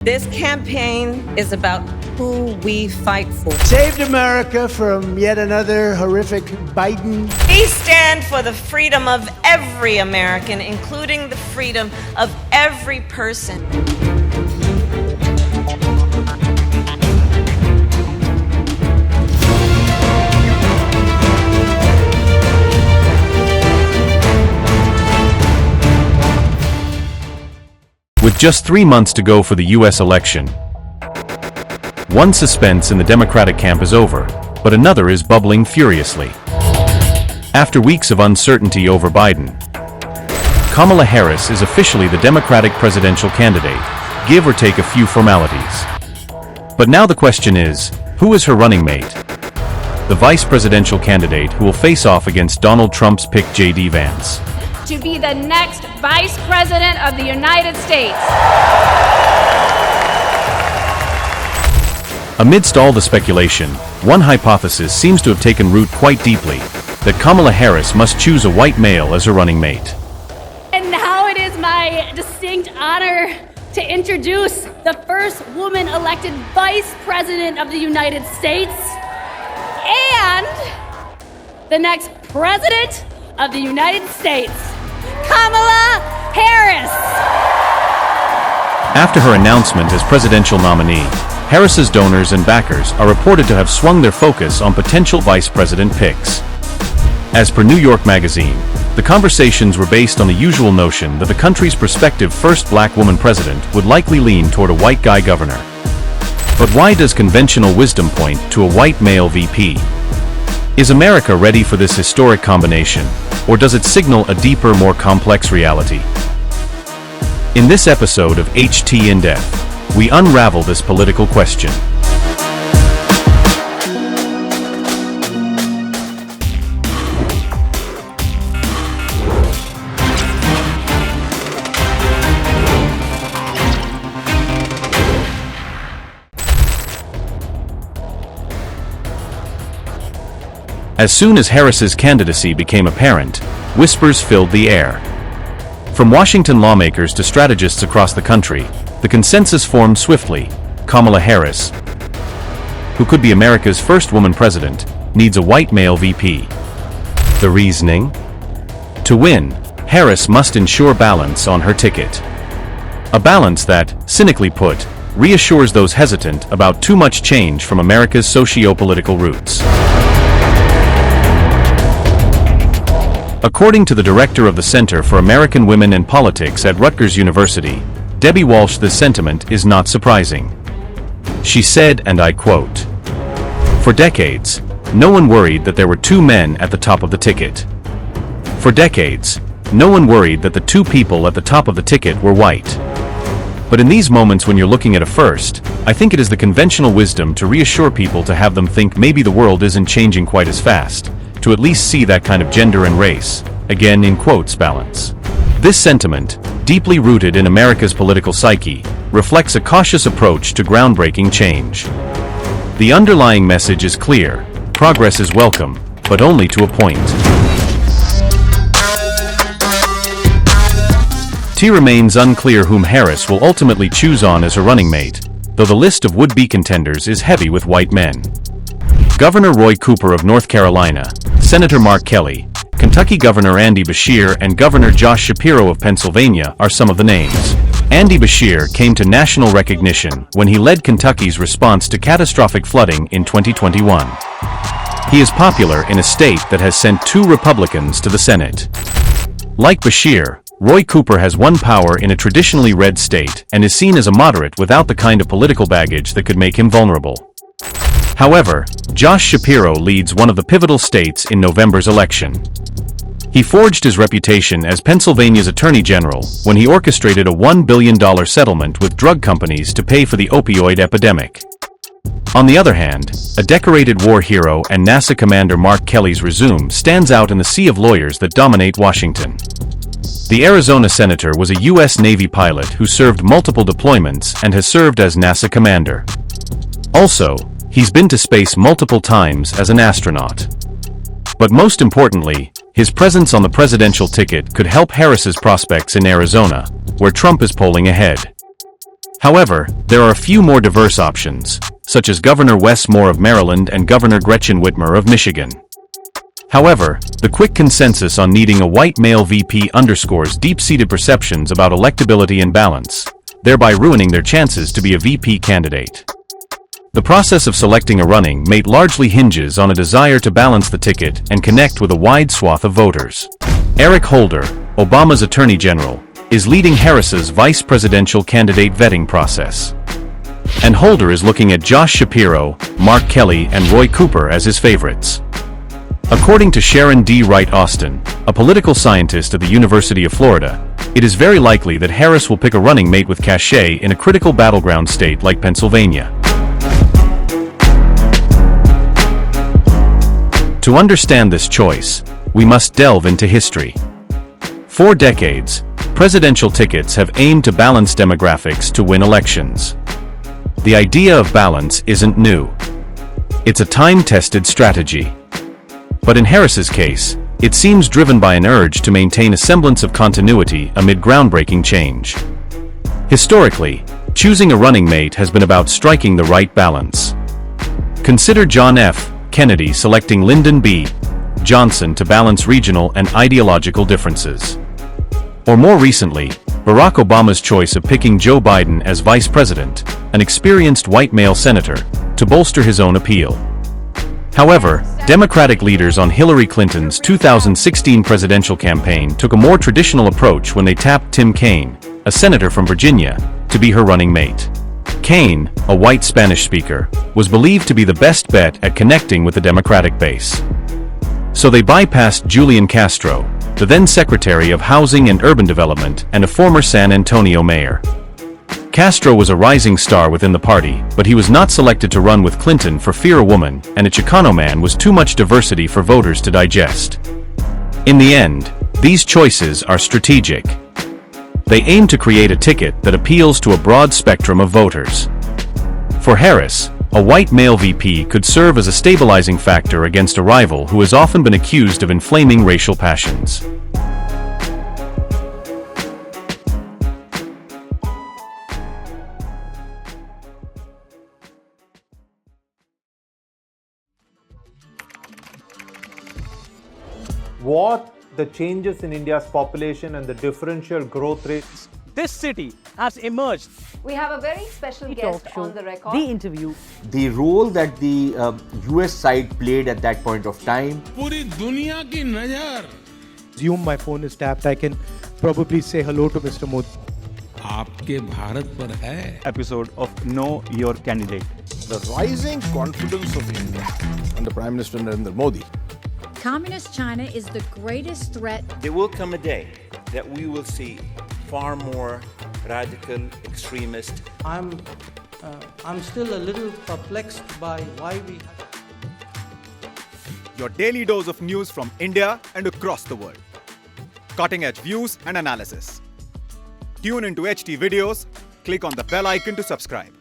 This campaign is about who we fight for. Saved America from yet another horrific Biden. We stand for the freedom of every American, including the freedom of every person. With just 3 months to go for the U.S. election, one suspense in the Democratic camp is over, but another is bubbling furiously. After weeks of uncertainty over Biden, Kamala Harris is officially the Democratic presidential candidate, give or take a few formalities. But now the question is, who is her running mate? The vice presidential candidate who will face off against Donald Trump's pick J.D. Vance. To be the next Vice President of the United States. Amidst all the speculation, one hypothesis seems to have taken root quite deeply, that Kamala Harris must choose a white male as her running mate. And now it is my distinct honor to introduce the first woman elected Vice President of the United States and the next President of the United States, Kamala Harris. After her announcement as presidential nominee, Harris's donors and backers are reported to have swung their focus on potential vice president picks. As per New York Magazine, the conversations were based on the usual notion that the country's prospective first black woman president would likely lean toward a white guy governor. But why does conventional wisdom point to a white male VP? Is America ready for this historic combination, or does it signal a deeper, more complex reality? In this episode of HT In Depth, we unravel this political question. As soon as Harris's candidacy became apparent, whispers filled the air. From Washington lawmakers to strategists across the country, the consensus formed swiftly: Kamala Harris, who could be America's first woman president, needs a white male VP. The reasoning? To win, Harris must ensure balance on her ticket. A balance that, cynically put, reassures those hesitant about too much change from America's socio-political roots. According to the director of the Center for American Women and Politics at Rutgers University, Debbie Walsh, this sentiment is not surprising. She said, and I quote, "For decades, no one worried that there were two men at the top of the ticket. For decades, no one worried that the two people at the top of the ticket were white. But in these moments when you're looking at a first, I think it is the conventional wisdom to reassure people, to have them think maybe the world isn't changing quite as fast, to at least see that kind of gender and race, again in quotes, balance." This sentiment, deeply rooted in America's political psyche, reflects a cautious approach to groundbreaking change. The underlying message is clear: progress is welcome, but only to a point. It remains unclear whom Harris will ultimately choose on as her running mate, though the list of would-be contenders is heavy with white men. Governor Roy Cooper of North Carolina, Senator Mark Kelly, Kentucky Governor Andy Beshear, and Governor Josh Shapiro of Pennsylvania are some of the names. Andy Beshear came to national recognition when he led Kentucky's response to catastrophic flooding in 2021. He is popular in a state that has sent 2 Republicans to the Senate. Like Beshear, Roy Cooper has won power in a traditionally red state and is seen as a moderate without the kind of political baggage that could make him vulnerable. However, Josh Shapiro leads one of the pivotal states in November's election. He forged his reputation as Pennsylvania's Attorney General when he orchestrated a $1 billion settlement with drug companies to pay for the opioid epidemic. On the other hand, a decorated war hero and NASA Commander Mark Kelly's resume stands out in the sea of lawyers that dominate Washington. The Arizona senator was a U.S. Navy pilot who served multiple deployments and has served as NASA commander. Also, he's been to space multiple times as an astronaut. But most importantly, his presence on the presidential ticket could help Harris's prospects in Arizona, where Trump is polling ahead. However, there are a few more diverse options, such as Governor Wes Moore of Maryland and Governor Gretchen Whitmer of Michigan. However, the quick consensus on needing a white male VP underscores deep-seated perceptions about electability and balance, thereby ruining their chances to be a VP candidate. The process of selecting a running mate largely hinges on a desire to balance the ticket and connect with a wide swath of voters. Eric Holder, Obama's Attorney General, is leading Harris's vice presidential candidate vetting process. And Holder is looking at Josh Shapiro, Mark Kelly, and Roy Cooper as his favorites. According to Sharon D. Wright Austin, a political scientist at the University of Florida, it is very likely that Harris will pick a running mate with cachet in a critical battleground state like Pennsylvania. To understand this choice, we must delve into history. For decades, presidential tickets have aimed to balance demographics to win elections. The idea of balance isn't new. It's a time-tested strategy. But in Harris's case, it seems driven by an urge to maintain a semblance of continuity amid groundbreaking change. Historically, choosing a running mate has been about striking the right balance. Consider John F. Kennedy selecting Lyndon B. Johnson to balance regional and ideological differences. Or more recently, Barack Obama's choice of picking Joe Biden as vice president, an experienced white male senator, to bolster his own appeal. However, Democratic leaders on Hillary Clinton's 2016 presidential campaign took a more traditional approach when they tapped Tim Kaine, a senator from Virginia, to be her running mate. Kaine, a white Spanish speaker, was believed to be the best bet at connecting with the Democratic base. So they bypassed Julian Castro, the then Secretary of Housing and Urban Development and a former San Antonio mayor. Castro was a rising star within the party, but he was not selected to run with Clinton for fear a woman and a Chicano man was too much diversity for voters to digest. In the end, these choices are strategic. They aim to create a ticket that appeals to a broad spectrum of voters. For Harris, a white male VP could serve as a stabilizing factor against a rival who has often been accused of inflaming racial passions. What the changes in India's population and the differential growth rates. This city has emerged. We have a very special guest on the record. The interview. The role that the US side played at that point of time. पूरी दुनिया की नजर. Assume my phone is tapped, I can probably say hello to Mr. Modi. आपके भारत पर है. Episode of Know Your Candidate. The rising confidence of India under Prime Minister Narendra Modi. Communist China is the greatest threat. There will come a day that we will see far more radical extremist. I'm still a little perplexed by why we. Your daily dose of news from India and across the world. Cutting edge views and analysis. Tune into HT videos. Click on the bell icon to subscribe.